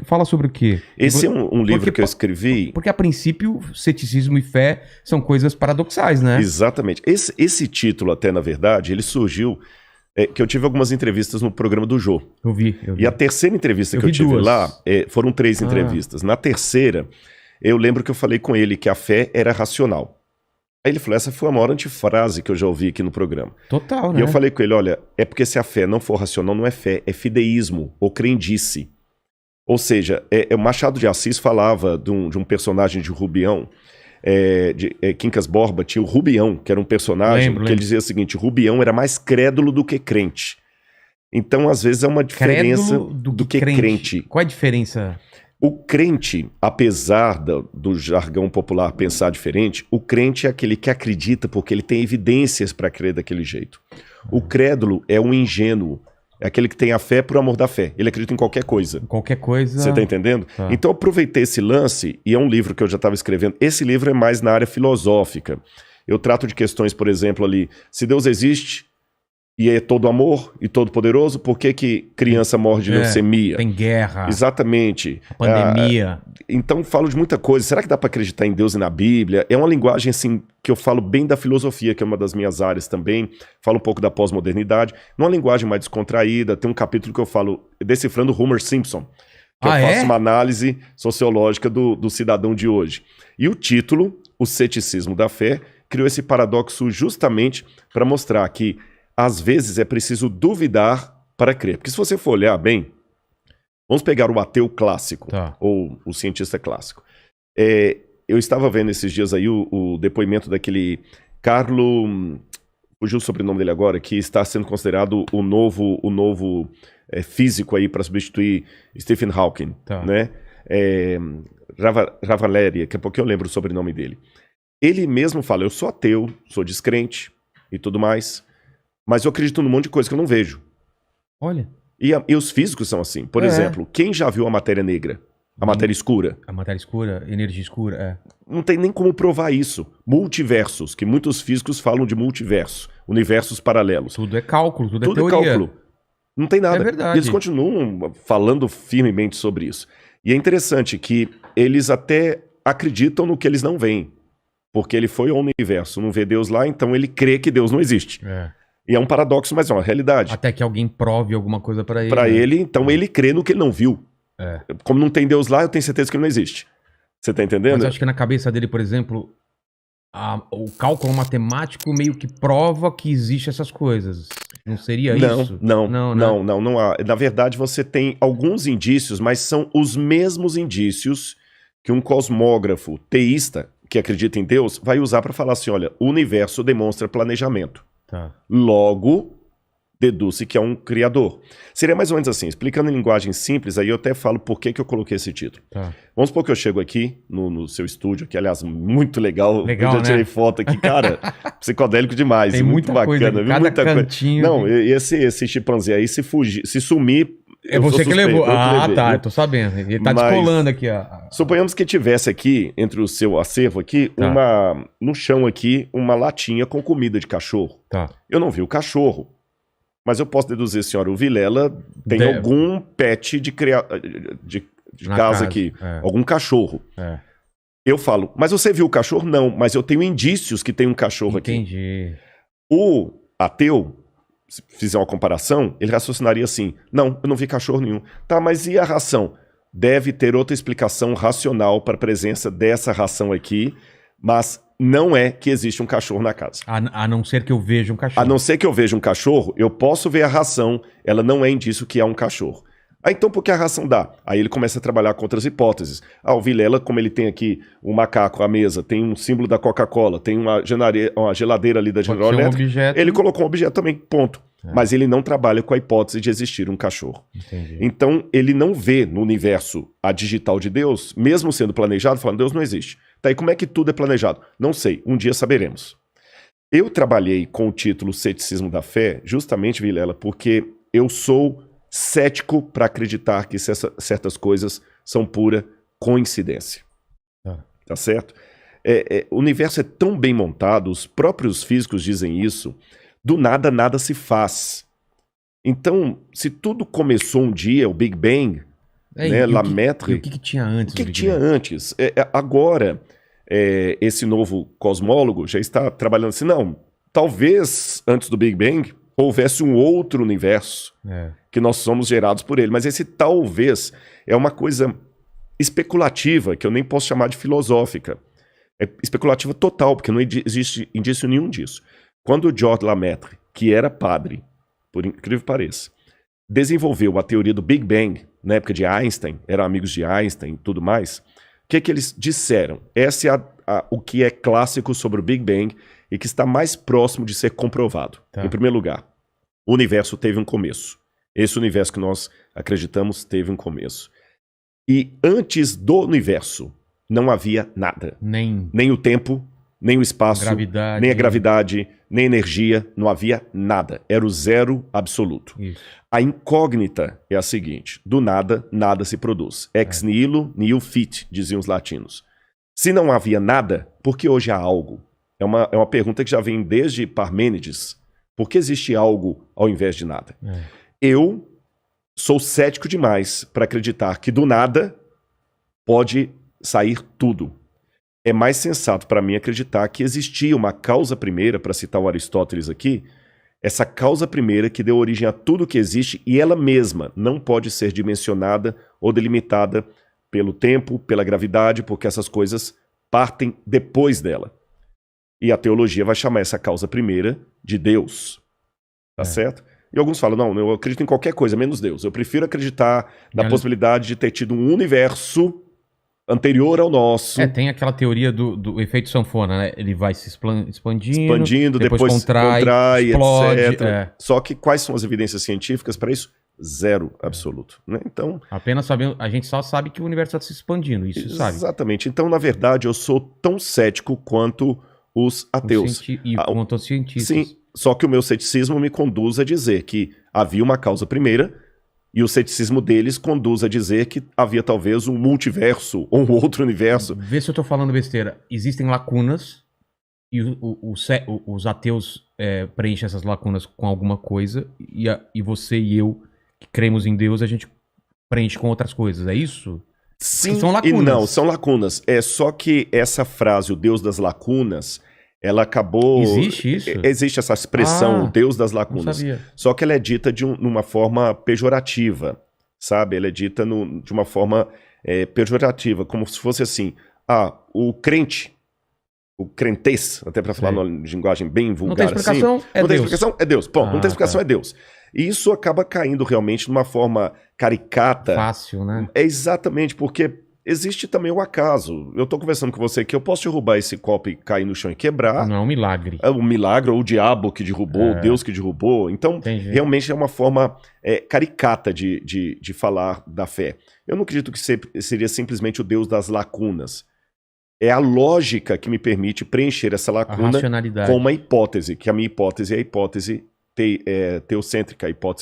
fala sobre o quê? Esse é um livro que eu escrevi... Porque, a princípio, ceticismo e fé são coisas paradoxais, né? Exatamente. Esse título, até, na verdade, ele surgiu... que eu tive algumas entrevistas no programa do Jô. Eu vi. E a terceira entrevista que eu tive lá, foram 3 entrevistas. Na terceira, eu lembro que eu falei com ele que a fé era racional. Aí ele falou, essa foi a maior antifrase que eu já ouvi aqui no programa. Total, né? E eu falei com ele, olha, é porque se a fé não for racional, não é fé, é fideísmo, ou crendice. Ou seja, o Machado de Assis falava de um personagem de Rubião, Quincas Borba tinha o Rubião, que era um personagem que ele dizia o seguinte, Rubião era mais crédulo do que crente. Então, às vezes, é uma diferença do que crente. Qual é a diferença? O crente, apesar do jargão popular pensar diferente, o crente é aquele que acredita porque ele tem evidências para crer daquele jeito. O crédulo é um ingênuo, é aquele que tem a fé por amor da fé. Ele acredita em qualquer coisa. Qualquer coisa... Você tá entendendo? Tá. Então eu aproveitei esse lance, e é um livro que eu já estava escrevendo. Esse livro é mais na área filosófica. Eu trato de questões, por exemplo, ali, se Deus existe e é todo amor e todo poderoso, por que criança morre de leucemia? Tem guerra. Exatamente. Pandemia. Então falo de muita coisa. Será que dá para acreditar em Deus e na Bíblia? É uma linguagem assim que eu falo bem da filosofia, que é uma das minhas áreas também. Falo um pouco da pós-modernidade. Numa linguagem mais descontraída, tem um capítulo que eu falo decifrando Homer Simpson. Que eu faço uma análise sociológica do cidadão de hoje. E o título, O Ceticismo da Fé, criou esse paradoxo justamente para mostrar que às vezes é preciso duvidar para crer. Porque se você for olhar bem, vamos pegar o ateu clássico, ou o cientista clássico. Eu estava vendo esses dias aí o depoimento daquele Carlo, fugiu o sobrenome dele agora, que está sendo considerado o novo físico aí para substituir Stephen Hawking, né? Ravaleri, daqui a pouco eu lembro o sobrenome dele. Ele mesmo fala, eu sou ateu, sou descrente e tudo mais, mas eu acredito num monte de coisa que eu não vejo. Olha. E os físicos são assim. Por exemplo, quem já viu a matéria negra? A matéria escura? A matéria escura, energia escura, Não tem nem como provar isso. Multiversos, que muitos físicos falam de multiverso, universos paralelos. Tudo é cálculo, tudo é teoria. Tudo é cálculo. Não tem nada. É verdade. E eles continuam falando firmemente sobre isso. E é interessante que eles até acreditam no que eles não veem. Porque ele foi ao universo, não vê Deus lá, então ele crê que Deus não existe. E é um paradoxo, mas é uma realidade. Até que alguém prove alguma coisa para ele. Para ele, então ele crê no que ele não viu. Como não tem Deus lá, eu tenho certeza que ele não existe. Você tá entendendo? Mas eu acho que na cabeça dele, por exemplo, o cálculo matemático meio que prova que existe essas coisas. Não seria isso? Não há. Na verdade, você tem alguns indícios, mas são os mesmos indícios que um cosmógrafo teísta, que acredita em Deus, vai usar para falar assim, olha, o universo demonstra planejamento. Logo, deduz-se que é um criador. Seria mais ou menos assim, explicando em linguagem simples, aí eu até falo por que eu coloquei esse título. Vamos supor que eu chego aqui no seu estúdio, que aliás, muito legal. Eu já tirei foto aqui, cara, psicodélico demais. Tem muito bacana, coisa, cada muita cantinho. Não, esse chimpanzê aí, se sumir... É você que levou. Eu tô sabendo. Ele tá descolando aqui. Suponhamos que tivesse aqui, entre o seu acervo aqui, no chão aqui, uma latinha com comida de cachorro. Eu não vi o cachorro. Mas eu posso deduzir, senhora, o Vilela tem algum pet de casa aqui. Algum cachorro. Eu falo, mas você viu o cachorro? Não, mas eu tenho indícios que tem um cachorro aqui. Entendi. O ateu, se fizer uma comparação, ele raciocinaria assim, não, eu não vi cachorro nenhum. Tá, mas e a ração? Deve ter outra explicação racional para a presença dessa ração aqui, mas não é que existe um cachorro na casa. A não ser que eu veja um cachorro. A não ser que eu veja um cachorro, eu posso ver a ração, ela não é indício que há um cachorro. Então por que a ração dá? Aí ele começa a trabalhar com outras hipóteses. O Vilela, como ele tem aqui um macaco à mesa, tem um símbolo da Coca-Cola, tem uma geladeira ali da General Electric, ele colocou um objeto também, ponto. Mas ele não trabalha com a hipótese de existir um cachorro. Entendi. Então ele não vê no universo a digital de Deus, mesmo sendo planejado, falando, Deus não existe. Tá, e como é que tudo é planejado? Não sei, um dia saberemos. Eu trabalhei com o título Ceticismo da Fé, justamente, Vilela, porque eu sou cético para acreditar que certas coisas são pura coincidência. Tá certo? O universo é tão bem montado, os próprios físicos dizem isso, do nada, nada se faz. Então, se tudo começou um dia, o Big Bang, né? Lemaitre. E o que tinha antes? O que tinha antes? Agora, esse novo cosmólogo já está trabalhando assim, não, talvez antes do Big Bang houvesse um outro universo que nós somos gerados por ele, mas esse talvez é uma coisa especulativa, que eu nem posso chamar de filosófica. É especulativa total, porque não existe indício nenhum disso. Quando o Georges Lemaitre, que era padre, por incrível que pareça, desenvolveu a teoria do Big Bang, na época de Einstein, eram amigos de Einstein e tudo mais, o que eles disseram? Esse é o que é clássico sobre o Big Bang e que está mais próximo de ser comprovado. Tá. Em primeiro lugar, o universo teve um começo. Esse universo que nós acreditamos teve um começo. E antes do universo não havia nada. Nem o tempo, nem o espaço, nem a gravidade, nem a energia, não havia nada. Era o zero absoluto. Isso. A incógnita é a seguinte: do nada, nada se produz. Ex nihilo, nihil fit, diziam os latinos. Se não havia nada, por que hoje há algo? É uma pergunta que já vem desde Parmênides. Por que existe algo ao invés de nada? Eu sou cético demais para acreditar que do nada pode sair tudo. É mais sensato para mim acreditar que existia uma causa primeira, para citar o Aristóteles aqui, essa causa primeira que deu origem a tudo que existe e ela mesma não pode ser dimensionada ou delimitada pelo tempo, pela gravidade, porque essas coisas partem depois dela. E a teologia vai chamar essa causa primeira de Deus. Tá certo? E alguns falam, não, eu acredito em qualquer coisa, menos Deus. Eu prefiro acreditar na possibilidade de ter tido um universo anterior ao nosso. Tem aquela teoria do efeito sanfona, né? Ele vai se expandindo, depois contrai, explode, etc. Só que quais são as evidências científicas para isso? Zero absoluto. Né? Então, apenas sabendo, a gente só sabe que o universo está se expandindo, isso sabe. Exatamente. Então, na verdade, eu sou tão cético quanto os ateus. Quanto os cientistas. Sim, só que o meu ceticismo me conduz a dizer que havia uma causa primeira e o ceticismo deles conduz a dizer que havia talvez um multiverso ou um outro universo. Vê se eu estou falando besteira. Existem lacunas e os ateus preenchem essas lacunas com alguma coisa e você e eu, que cremos em Deus, a gente preenche com outras coisas. É isso? Sim são lacunas. E não, são lacunas. É só que essa frase, o Deus das lacunas, ela acabou... Existe isso? Existe essa expressão, o Deus das lacunas. Não sabia. Só que ela é dita numa forma pejorativa, sabe? Ela é dita de uma forma pejorativa, como se fosse assim, o crente, o crentez, até para falar numa linguagem bem vulgar assim. Não tem explicação, assim, não tem explicação, é Deus. Bom, não tem explicação, é Deus. E isso acaba caindo realmente de uma forma caricata. Fácil, né? É exatamente, porque existe também o acaso. Eu tô conversando com você aqui, eu posso derrubar esse copo e cair no chão e quebrar. Não é um milagre. É um milagre, ou o diabo que derrubou, o Deus que derrubou. Então, realmente é uma forma caricata de falar da fé. Eu não acredito que seria simplesmente o Deus das lacunas. É a lógica que me permite preencher essa lacuna com uma hipótese, que a minha hipótese é a hipótese teocêntrica, a hipótese